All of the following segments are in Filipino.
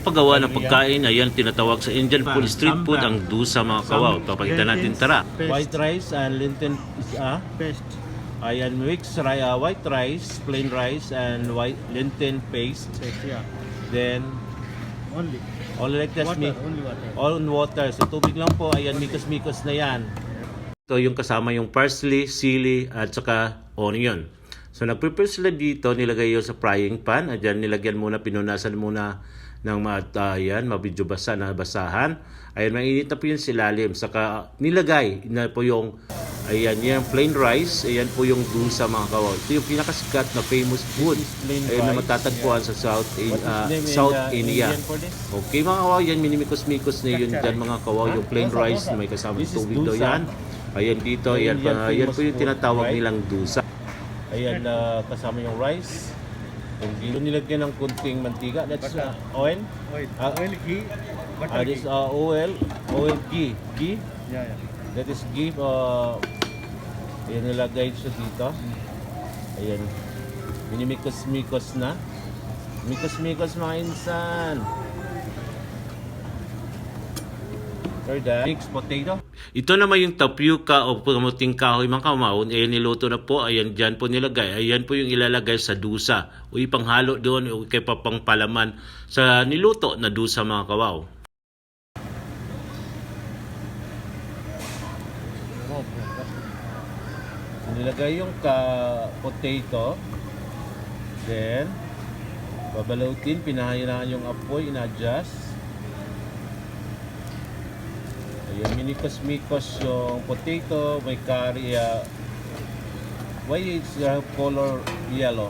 Paggawa ng pagkain, ayan tinatawag sa Indian food, street food, ang dusa mga kawaw. Papakita natin, tara. White rice and lentil Paste. ayan mixed white rice, plain rice and white lentil paste. Paste, yeah. Then Only. only like this Water, me only water. all in water. So tubig lang po, ayan mikos-mikos na yan. Ito yung kasama yung parsley, sili at saka onion. So nag-prepare sila dito, nilagay yun sa frying pan. Ayan nilagyan muna, pinunasan muna ng ayan, mabidyo basa na basahan. Ayan, mainit na po yun silalim. Saka nilagay na po yung ayan, yung plain rice. Ayan po yung dusa mga kawaw. Ito yung pinakasikat na famous food. Ayan na matatagpuan sa South India. Okay mga kawaw, yan minimikos-mikos na yun dyan mga kawaw. Yung plain rice na may kasama tubig daw yan. Ayan dito, ayan po yung tinatawag nilang dusa. Ayan, kasama yung rice. Kung dito nilagyan ng kunting mantika, that's oil. Oil. Oil, ghee, butter, this ghee. oil, ghee. Ghee? Yeah, yeah. That is ghee. Ayan, nilagay siya dito. Ayan. Minimikos-mikos na. Mikos-mikos mga insan. Mixed potato. Ito naman yung tapioca o kamuting kahoy mga kamahon. Ayan, niluto na po. Ayan, dyan po nilagay. Ayan po yung ilalagay sa dusa. O ipanghalo doon o kay papang palaman sa niluto na dusa mga kawaw. Nilagay yung potato. Then, babalutin. Pinahayanaan yung apoy. In-adjust. Ayan, minikos-mikos yung potato, may curry. Why is the color yellow?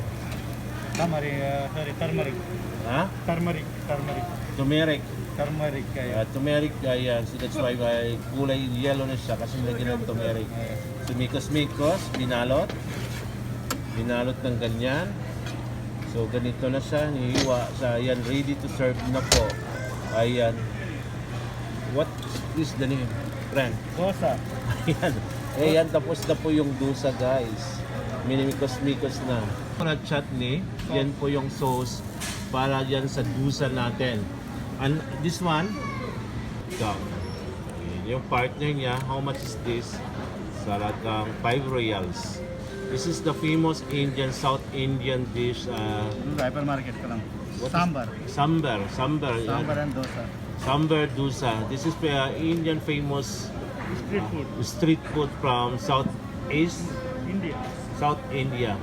Turmeric. Ha? Turmeric. Turmeric. Turmeric. Turmeric, ayan. So that's why kulay yellow na siya kasi lagyan ng turmeric. So mikos-mikos, binalot. Binalot ng ganyan. So ganito na siya, nihiwa. So ayan, ready to serve na po. Ayan. What is the name? Friend? Dosa. Ayan. Ayan, tapos na po yung dusa, guys. Minimikos-mikos na. Para chutney, yan po yung sauce para yan sa dusa natin. And this one, ito. Yung partner niya, how much is this? Salagang 5 reals. This is the famous Indian, South Indian dish. Hypermarket ka lang. What is- Sambar. Sambar. Sambar and dosa. Sambar dosa. This is Indian famous Street food. street food from South India. South India.